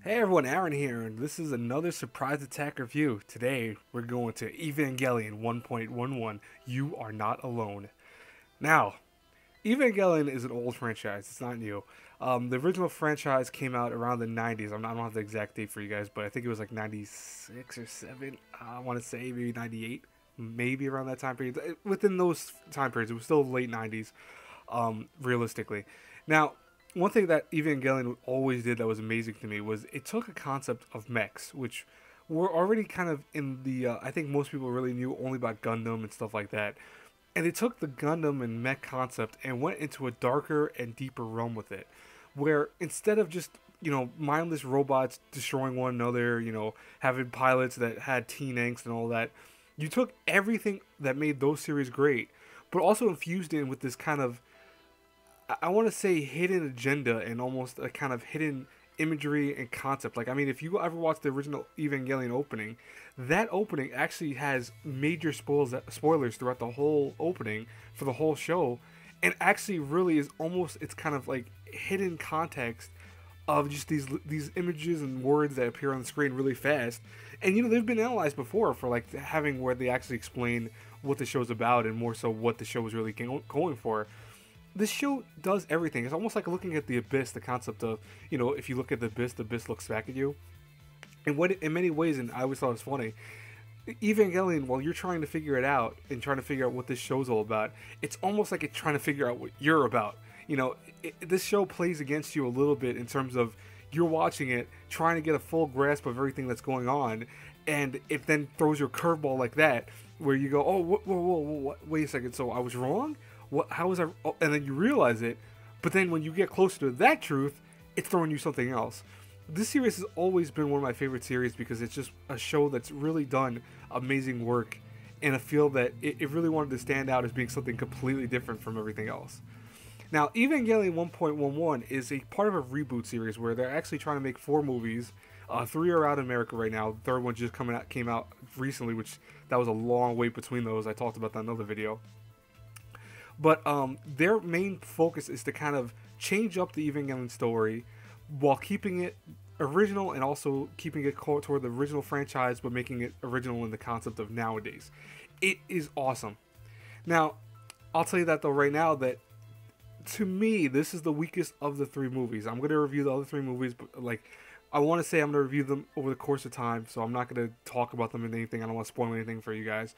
Hey everyone, Aaron here, and this is another surprise attack review. Today, we're going to Evangelion 1.11. You are not alone. Now, Evangelion is an old franchise. It's not new. The original franchise came out around the 90s. I don't have the exact date for you guys, but I think it was like 96 or 7. I want to say maybe 98, maybe around that time period. Within those time periods, it was still late 90s, realistically. Now, one thing that Evangelion always did that was amazing to me was it took a concept of mechs, which were already kind of in the. I think most people really knew only about Gundam and stuff like that, and it took the Gundam and mech concept and went into a darker and deeper realm with it, where instead of just mindless robots destroying one another, having pilots that had teen angst and all that, you took everything that made those series great, but also infused in with this kind of I want to say hidden agenda and almost a kind of hidden imagery and concept. Like, I mean, if you ever watched the original Evangelion opening, that opening actually has major spoilers throughout the whole opening for the whole show, and actually really is almost it's kind of like hidden context of just these images and words that appear on the screen really fast. And they've been analyzed before for like having where they actually explain what the show's about and more so what the show was really going for. This show does everything. It's almost like looking at the abyss, the concept of, if you look at the abyss looks back at you. And what in many ways, and I always thought it was funny, Evangelion, while you're trying to figure it out and trying to figure out what this show's all about, it's almost like it's trying to figure out what you're about. This show plays against you a little bit in terms of you're watching it, trying to get a full grasp of everything that's going on, and it then throws your curveball like that, where you go, oh, whoa, wait a second, so I was wrong? What? How was I? Oh, and then you realize it, but then when you get closer to that truth, it's throwing you something else. This series has always been one of my favorite series because it's just a show that's really done amazing work in a field that it really wanted to stand out as being something completely different from everything else. Now, Evangelion 1.11 is a part of a reboot series where they're actually trying to make 4 movies. 3 are out in America right now. The third one just came out recently, which that was a long wait between those. I talked about that in another video. But their main focus is to kind of change up the Evangelion story while keeping it original and also keeping it toward the original franchise, but making it original in the concept of nowadays. It is awesome. Now, I'll tell you that though right now that to me this is the weakest of the 3 movies. I'm going to review the other 3 movies, but like I want to say I'm going to review them over the course of time, so I'm not going to talk about them in anything. I don't want to spoil anything for you guys.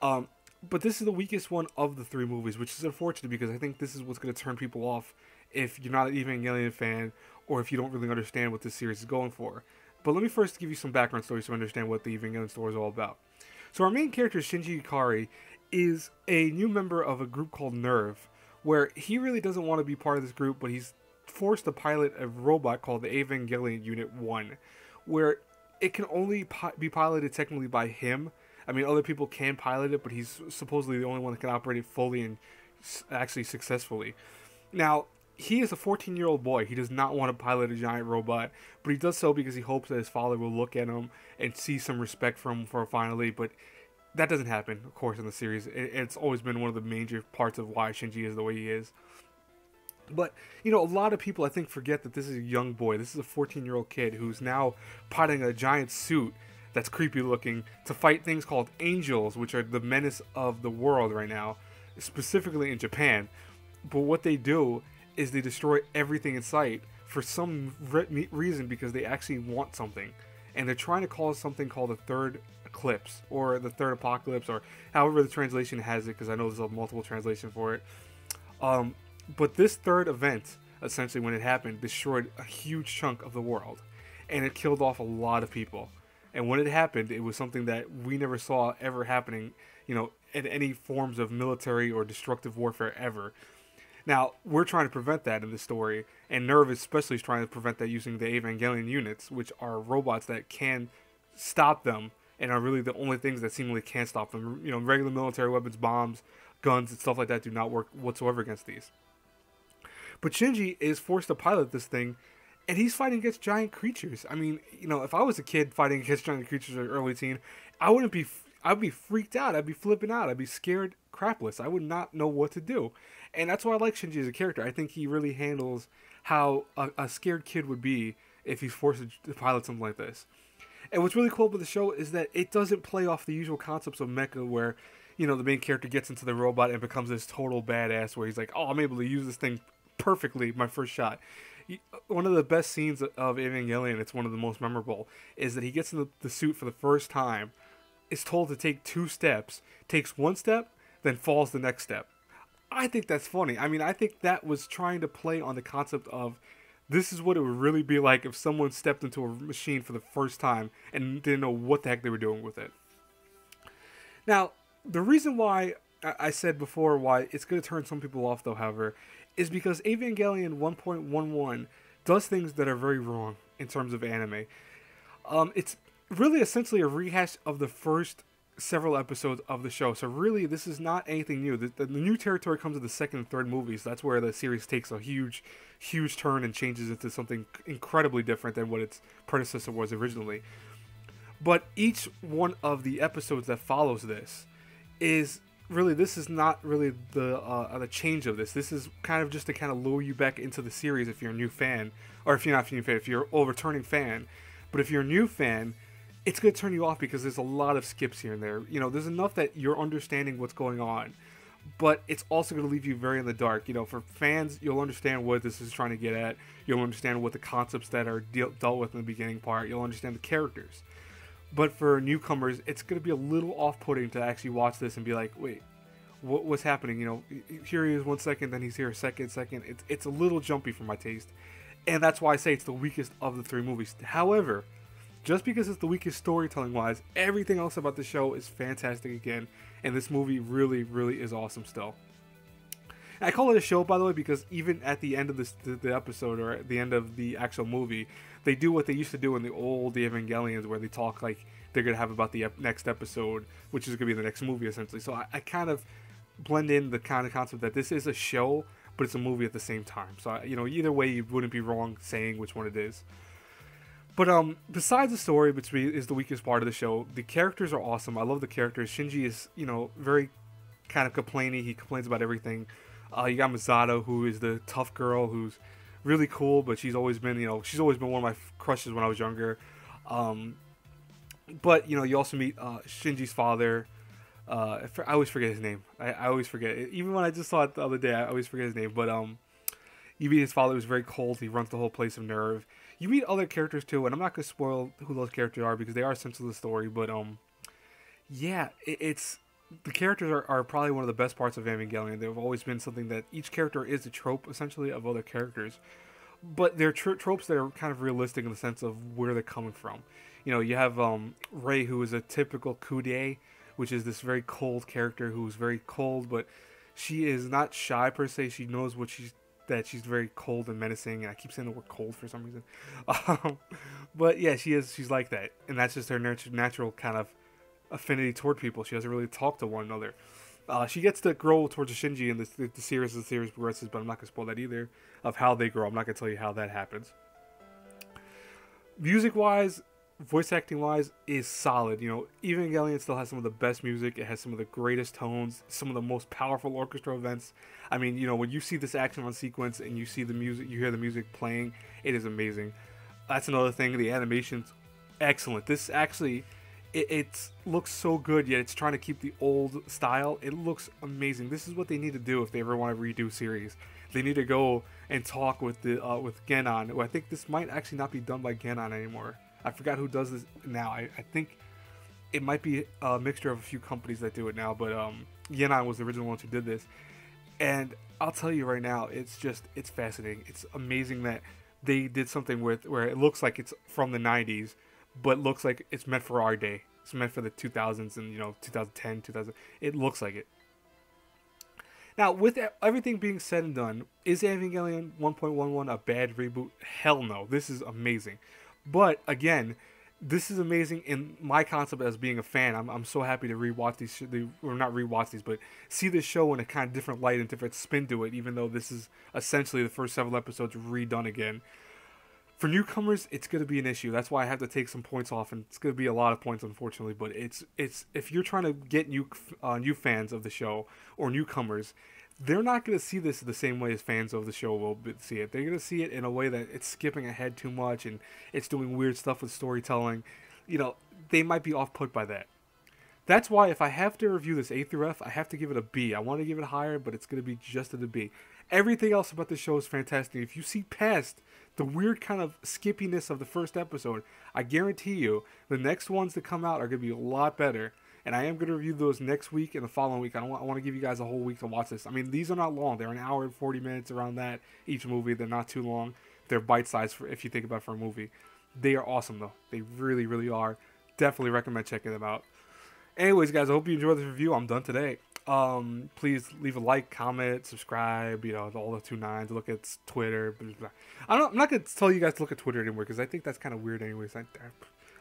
Um, but this is the weakest one of the 3 movies, which is unfortunate because I think this is what's going to turn people off if you're not an Evangelion fan or if you don't really understand what this series is going for. But let me first give you some background stories to understand what the Evangelion story is all about. So our main character, Shinji Ikari, is a new member of a group called Nerve, where he really doesn't want to be part of this group, but he's forced to pilot a robot called the Evangelion Unit 1, where it can only be piloted technically by him. I mean, other people can pilot it, but he's supposedly the only one that can operate it fully and actually successfully. Now, he is a 14-year-old boy. He does not want to pilot a giant robot, but he does so because he hopes that his father will look at him and see some respect from him for finally. But that doesn't happen, of course, in the series. It's always been one of the major parts of why Shinji is the way he is. But, a lot of people, I think, forget that this is a young boy. This is a 14-year-old kid who's now piloting a giant suit that's creepy looking to fight things called angels, which are the menace of the world right now, specifically in Japan. But what they do is they destroy everything in sight for some reason because they actually want something. And they're trying to cause something called the third eclipse or the third apocalypse or however the translation has it, because I know there's a multiple translation for it. But this third event, essentially when it happened, destroyed a huge chunk of the world. And it killed off a lot of people. And when it happened, it was something that we never saw ever happening, in any forms of military or destructive warfare ever. Now, we're trying to prevent that in the story, and Nerve especially is trying to prevent that using the Evangelion units, which are robots that can stop them and are really the only things that seemingly can stop them. Regular military weapons, bombs, guns, and stuff like that do not work whatsoever against these. But Shinji is forced to pilot this thing, and he's fighting against giant creatures. I mean, if I was a kid fighting against giant creatures or early teen, I'd be freaked out. I'd be flipping out. I'd be scared crapless. I would not know what to do. And that's why I like Shinji as a character. I think he really handles how a scared kid would be if he's forced to pilot something like this. And what's really cool about the show is that it doesn't play off the usual concepts of mecha where, the main character gets into the robot and becomes this total badass where he's like, oh, I'm able to use this thing perfectly my first shot. One of the best scenes of Evangelion, it's one of the most memorable, is that he gets in the suit for the first time, is told to take 2 steps, takes 1 step, then falls the next step. I think that's funny. I mean, I think that was trying to play on the concept of this is what it would really be like if someone stepped into a machine for the first time and didn't know what the heck they were doing with it. Now, the reason why I said before why it's going to turn some people off, though, however, is because Evangelion 1.11 does things that are very wrong in terms of anime. It's really essentially a rehash of the first several episodes of the show. So really, this is not anything new. The new territory comes in the second and third movies. That's where the series takes a huge turn and changes into something incredibly different than what its predecessor was originally. But each one of the episodes that follows this is really, this is not really the change of this. This is kind of just to kind of lure you back into the series if you're a new fan, or if you're not a new fan, if you're a returning fan. But if you're a new fan, it's going to turn you off because there's a lot of skips here and there. There's enough that you're understanding what's going on, but it's also going to leave you very in the dark. For fans, you'll understand what this is trying to get at. You'll understand what the concepts that are dealt with in the beginning part. You'll understand the characters. But for newcomers, it's going to be a little off-putting to actually watch this and be like, wait, what's happening? Here he is 1 second, then he's here a second. It's a little jumpy for my taste. And that's why I say it's the weakest of the 3 movies. However, just because it's the weakest storytelling-wise, everything else about the show is fantastic again. And this movie really, really is awesome still. And I call it a show, by the way, because even at the end of the episode, or at the end of the actual movie, they do what they used to do in the old Evangelions, where they talk like they're going to have about the next episode, which is going to be the next movie, essentially. So I kind of blend in the kind of concept that this is a show, but it's a movie at the same time. So, either way, you wouldn't be wrong saying which one it is. But besides the story, which is the weakest part of the show, the characters are awesome. I love the characters. Shinji is, very kind of complainy. He complains about everything. You got Misato, who is the tough girl, who's really cool, but she's always been one of my crushes when I was younger. But you also meet Shinji's father. I always forget his name. I always forget it. Even when I just saw it the other day, I always forget his name. But you meet his father, who's very cold. He runs the whole place of nerve. You meet other characters too, and I'm not gonna spoil who those characters are because they are essential to the story. But yeah, it's the characters are probably one of the best parts of Evangelion. They've always been something that each character is a trope essentially of other characters, but they're tropes that are kind of realistic in the sense of where they're coming from. You have Rei, who is a typical Kude, which is this very cold character who's very cold, but she is not shy per se. She knows that she's very cold and menacing, and I keep saying the word cold for some reason. But yeah, she's like that, and that's just her natural kind of affinity toward people. She doesn't really talk to one another. She gets to grow towards Shinji in the series as the series progresses, but I'm not going to spoil that either, of how they grow. I'm not going to tell you how that happens. Music-wise, voice acting-wise, is solid. Evangelion still has some of the best music. It has some of the greatest tones, some of the most powerful orchestra events. I mean, when you see this action on sequence and you see the music, you hear the music playing, it is amazing. That's another thing. The animation's excellent. This actually, it looks so good, yet it's trying to keep the old style. It looks amazing. This is what they need to do if they ever want to redo series. They need to go and talk with Genon, who I think this might actually not be done by Genon anymore. I forgot who does this now. I think it might be a mixture of a few companies that do it now, but Genon was the original ones who did this. And I'll tell you right now, it's fascinating. It's amazing that they did something where it looks like it's from the 90s, but looks like it's meant for our day. It's meant for the 2000s and 2010, 2000. It looks like it. Now, with everything being said and done, is Evangelion 1.11 a bad reboot? Hell no. This is amazing. But again, this is amazing in my concept as being a fan. I'm so happy to rewatch these, or not rewatch these, but see this show in a kind of different light and different spin to it, even though this is essentially the first several episodes redone again. For newcomers, it's going to be an issue. That's why I have to take some points off, and it's going to be a lot of points, unfortunately. But it's if you're trying to get new fans of the show or newcomers, they're not going to see this the same way as fans of the show will see it. They're going to see it in a way that it's skipping ahead too much and it's doing weird stuff with storytelling. You know, they might be off put by that. That's why if I have to review this A through F, I have to give it a B. I want to give it higher, but it's going to be just at a B. Everything else about the show is fantastic. If you see past the weird kind of skippiness of the first episode, I guarantee you the next ones that come out are going to be a lot better. And I am going to review those next week and the following week. I want to give you guys a whole week to watch this. I mean, these are not long. They're an hour and 40 minutes around that each movie. They're not too long. They're bite-sized if you think about it for a movie. They are awesome, though. They really, really are. Definitely recommend checking them out. Anyways, guys, I hope you enjoyed this review. I'm done today. Please leave a like, comment, subscribe, you know, all the 2 9s. Look at Twitter. Blah, blah. I'm not going to tell you guys to look at Twitter anymore because I think that's kind of weird anyways. I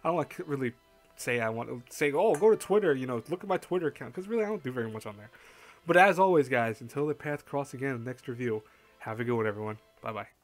don't like really say I want to say, oh, go to Twitter, you know, look at my Twitter account, because really I don't do very much on there. But as always, guys, until the paths cross again, next review, have a good one, everyone. Bye-bye.